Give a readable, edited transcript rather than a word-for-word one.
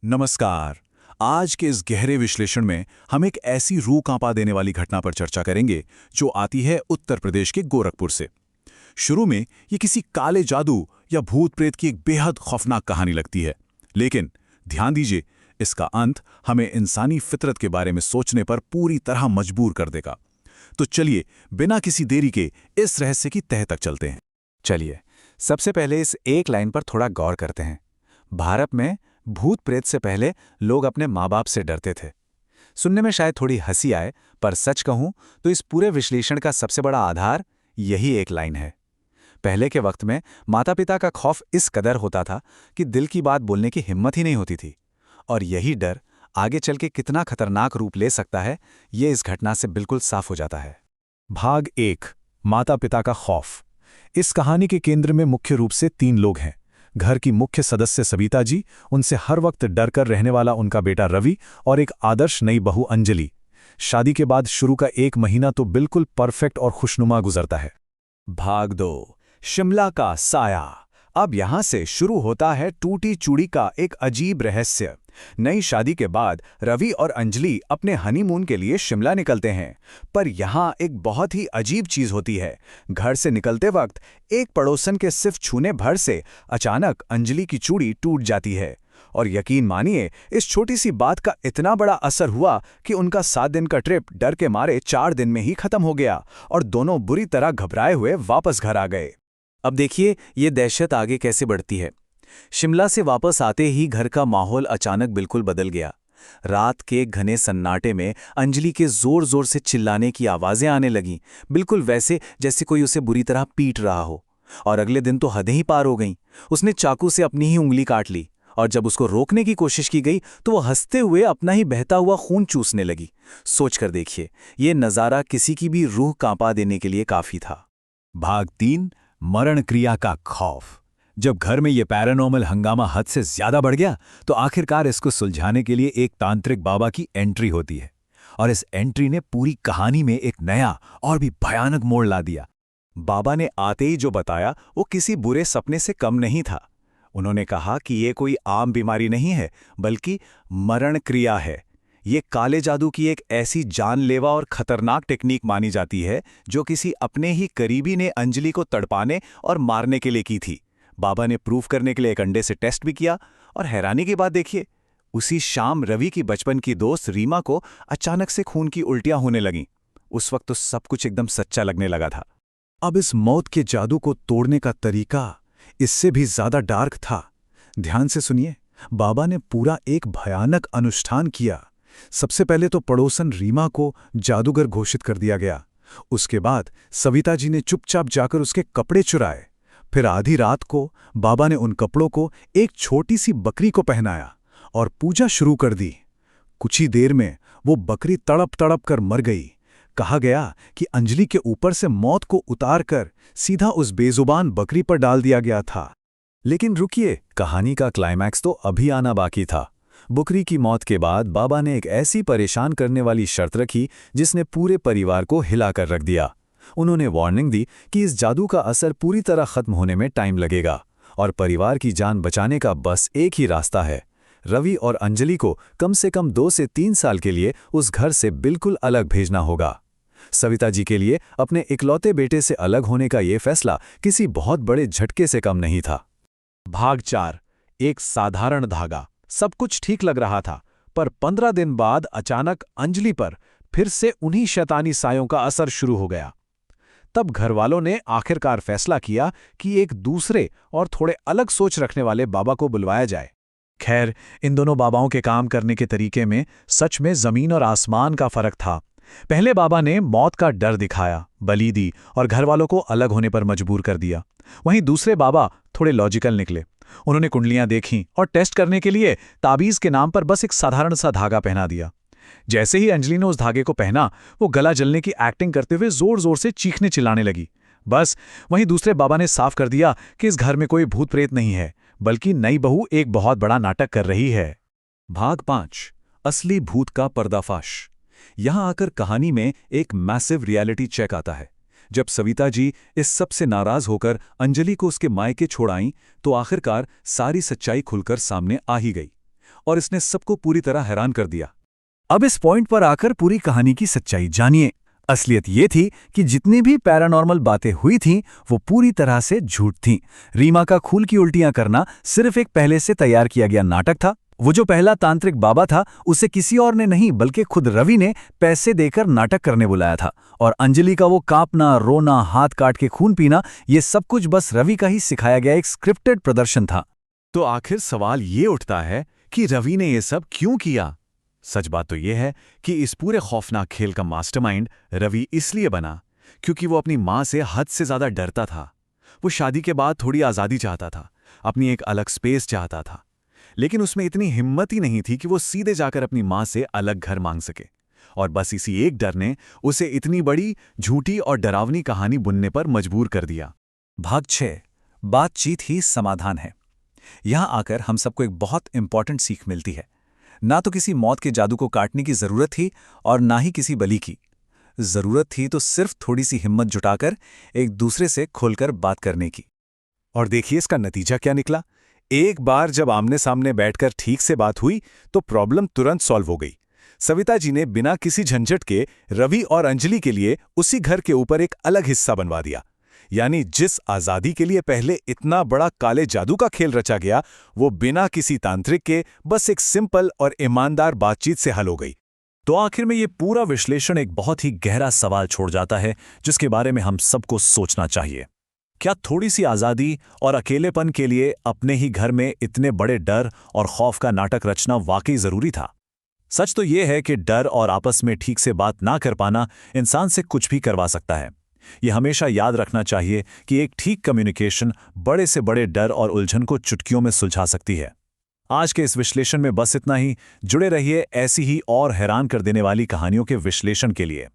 नमस्कार। आज के इस गहरे विश्लेषण में हम एक ऐसी रूह कांपा देने वाली घटना पर चर्चा करेंगे जो आती है उत्तर प्रदेश के गोरखपुर से। शुरू में ये किसी काले जादू या भूत प्रेत की एक बेहद खौफनाक कहानी लगती है, लेकिन ध्यान दीजिए, इसका अंत हमें इंसानी फितरत के बारे में सोचने पर पूरी तरह मजबूर कर देगा। तो चलिए बिना किसी देरी के इस रहस्य की तह तक चलते हैं। चलिए, सबसे पहले इस एक लाइन पर थोड़ा गौर करते हैं। भारत में भूत प्रेत से पहले लोग अपने माँ बाप से डरते थे। सुनने में शायद थोड़ी हंसी आए, पर सच कहूं तो इस पूरे विश्लेषण का सबसे बड़ा आधार यही एक लाइन है। पहले के वक्त में माता पिता का खौफ इस कदर होता था कि दिल की बात बोलने की हिम्मत ही नहीं होती थी, और यही डर आगे चल के कितना खतरनाक रूप ले सकता है, ये इस घटना से बिल्कुल साफ हो जाता है। भाग 1, माता पिता का खौफ। इस कहानी के केंद्र में मुख्य रूप से 3 लोग हैं। घर की मुख्य सदस्य सविता जी, उनसे हर वक्त डर कर रहने वाला उनका बेटा रवि और एक आदर्श नई बहू अंजलि। शादी के बाद शुरू का 1 महीना तो बिल्कुल परफेक्ट और खुशनुमा गुजरता है। भाग 2, शिमला का साया। अब यहां से शुरू होता है टूटी चूड़ी का एक अजीब रहस्य। नई शादी के बाद रवि और अंजलि अपने हनीमून के लिए शिमला निकलते हैं, पर यहां एक बहुत ही अजीब चीज होती है। घर से निकलते वक्त एक पड़ोसन के सिर्फ छूने भर से अचानक अंजलि की चूड़ी टूट जाती है, और यकीन मानिए, इस छोटी सी बात का इतना बड़ा असर हुआ कि उनका 7 दिन का ट्रिप डर के मारे 4 दिन में ही खत्म हो गया, और दोनों बुरी तरह घबराए हुए वापस घर आ गए। अब देखिए ये दहशत आगे कैसे बढ़ती है। शिमला से वापस आते ही घर का माहौल अचानक बिल्कुल बदल गया। रात के घने सन्नाटे में अंजलि के जोर जोर से चिल्लाने की आवाजें आने लगीं, बिल्कुल वैसे जैसे कोई उसे बुरी तरह पीट रहा हो। और अगले दिन तो हदें ही पार हो गईं। उसने चाकू से अपनी ही उंगली काट ली, और जब उसको रोकने की कोशिश की गई तो वो हंसते हुए अपना ही बहता हुआ खून चूसने लगी। सोचकर देखिए, ये नज़ारा किसी की भी रूह कांपा देने के लिए काफी था। भाग 3, मरण क्रिया का खौफ। जब घर में ये पैरानॉर्मल हंगामा हद से ज्यादा बढ़ गया तो आखिरकार इसको सुलझाने के लिए एक तांत्रिक बाबा की एंट्री होती है, और इस एंट्री ने पूरी कहानी में एक नया और भी भयानक मोड़ ला दिया। बाबा ने आते ही जो बताया वो किसी बुरे सपने से कम नहीं था। उन्होंने कहा कि ये कोई आम बीमारी नहीं है, बल्कि मरण क्रिया है। ये काले जादू की एक ऐसी जानलेवा और खतरनाक टेक्निक मानी जाती है जो किसी अपने ही करीबी ने अंजलि को तड़पाने और मारने के लिए की थी। बाबा ने प्रूफ करने के लिए एक अंडे से टेस्ट भी किया, और हैरानी की बात देखिए, उसी शाम रवि की बचपन की दोस्त रीमा को अचानक से खून की उल्टियां होने लगीं। उस वक्त तो सब कुछ एकदम सच्चा लगने लगा था। अब इस मौत के जादू को तोड़ने का तरीका इससे भी ज्यादा डार्क था। ध्यान से सुनिए, बाबा ने पूरा एक भयानक अनुष्ठान किया। सबसे पहले तो पड़ोसन रीमा को जादूगर घोषित कर दिया गया। उसके बाद सविता जी ने चुपचाप जाकर उसके कपड़े चुराए। फिर आधी रात को बाबा ने उन कपड़ों को एक छोटी सी बकरी को पहनाया और पूजा शुरू कर दी। कुछ ही देर में वो बकरी तड़प तड़प कर मर गई। कहा गया कि अंजलि के ऊपर से मौत को उतार कर सीधा उस बेजुबान बकरी पर डाल दिया गया था। लेकिन रुकिए, कहानी का क्लाइमैक्स तो अभी आना बाकी था। बकरी की मौत के बाद बाबा ने एक ऐसी परेशान करने वाली शर्त रखी जिसने पूरे परिवार को हिलाकर रख दिया। उन्होंने वार्निंग दी कि इस जादू का असर पूरी तरह खत्म होने में टाइम लगेगा, और परिवार की जान बचाने का बस एक ही रास्ता है। रवि और अंजलि को कम से कम 2 से 3 साल के लिए उस घर से बिल्कुल अलग भेजना होगा। सविता जी के लिए अपने इकलौते बेटे से अलग होने का यह फैसला किसी बहुत बड़े झटके से कम नहीं था। भाग 4, एक साधारण धागा। सब कुछ ठीक लग रहा था, पर 15 दिन बाद अचानक अंजलि पर फिर से उन्हीं शैतानी सायों का असर शुरू हो गया। तब घरवालों ने आखिरकार फैसला किया कि एक दूसरे और थोड़े अलग सोच रखने वाले बाबा को बुलवाया जाए। खैर, इन दोनों बाबाओं के काम करने के तरीके में सच में जमीन और आसमान का फर्क था। पहले बाबा ने मौत का डर दिखाया, बलि दी और घरवालों को अलग होने पर मजबूर कर दिया। वहीं दूसरे बाबा थोड़े लॉजिकल निकले। उन्होंने कुंडलियां देखीं और टेस्ट करने के लिए ताबीज के नाम पर बस एक साधारण सा धागा पहना दिया। जैसे ही अंजलि ने उस धागे को पहना, वो गला जलने की एक्टिंग करते हुए जोर जोर से चीखने चिल्लाने लगी। बस वहीं दूसरे बाबा ने साफ कर दिया कि इस घर में कोई भूत प्रेत नहीं है, बल्कि नई बहू एक बहुत बड़ा नाटक कर रही है। भाग 5, असली भूत का पर्दाफाश। यहां आकर कहानी में एक मैसिव रियलिटी चेक आता है। जब सविता जी इस सब से नाराज होकर अंजलि को उसके मायके छोड़ आईं, तो आखिरकार सारी सच्चाई खुलकर सामने आ ही गई। और इसने सबको पूरी तरह हैरान कर दिया। अब इस पॉइंट पर आकर पूरी कहानी की सच्चाई जानिए। असलियत ये थी कि जितनी भी पैरानॉर्मल बातें हुई थीं वो पूरी तरह से झूठ थीं। रीमा का खून की उल्टियां करना सिर्फ एक पहले से तैयार किया गया नाटक था। वो जो पहला तांत्रिक बाबा था उसे किसी और ने नहीं बल्कि खुद रवि ने पैसे देकर नाटक करने बुलाया था। और अंजलि का वो कांपना, रोना, हाथ काट के खून पीना, ये सब कुछ बस रवि का ही सिखाया गया एक स्क्रिप्टेड प्रदर्शन था। तो आखिर सवाल ये उठता है कि रवि ने ये सब क्यों किया? सच बात तो यह है कि इस पूरे खौफनाक खेल का मास्टरमाइंड रवि इसलिए बना क्योंकि वो अपनी मां से हद से ज्यादा डरता था। वो शादी के बाद थोड़ी आज़ादी चाहता था, अपनी एक अलग स्पेस चाहता था, लेकिन उसमें इतनी हिम्मत ही नहीं थी कि वो सीधे जाकर अपनी मां से अलग घर मांग सके। और बस इसी एक डर ने उसे इतनी बड़ी, झूठी और डरावनी कहानी बुनने पर मजबूर कर दिया। भाग 6, बातचीत ही समाधान है। यहां आकर हम सबको एक बहुत इंपॉर्टेंट सीख मिलती है। ना तो किसी मौत के जादू को काटने की जरूरत थी और ना ही किसी बलि की। जरूरत थी तो सिर्फ थोड़ी सी हिम्मत जुटाकर एक दूसरे से खुलकर बात करने की। और देखिए इसका नतीजा क्या निकला। एक बार जब आमने सामने बैठकर ठीक से बात हुई तो प्रॉब्लम तुरंत सॉल्व हो गई। सविता जी ने बिना किसी झंझट के रवि और अंजलि के लिए उसी घर के ऊपर एक अलग हिस्सा बनवा दिया। यानी जिस आज़ादी के लिए पहले इतना बड़ा काले जादू का खेल रचा गया, वो बिना किसी तांत्रिक के बस एक सिंपल और ईमानदार बातचीत से हल हो गई। तो आखिर में ये पूरा विश्लेषण एक बहुत ही गहरा सवाल छोड़ जाता है जिसके बारे में हम सबको सोचना चाहिए। क्या थोड़ी सी आज़ादी और अकेलेपन के लिए अपने ही घर में इतने बड़े डर और खौफ का नाटक रचना वाकई ज़रूरी था? सच तो ये है कि डर और आपस में ठीक से बात ना कर पाना इंसान से कुछ भी करवा सकता है। ये हमेशा याद रखना चाहिए कि एक ठीक कम्युनिकेशन बड़े से बड़े डर और उलझन को चुटकियों में सुलझा सकती है। आज के इस विश्लेषण में बस इतना ही। जुड़े रहिए ऐसी ही और हैरान कर देने वाली कहानियों के विश्लेषण के लिए।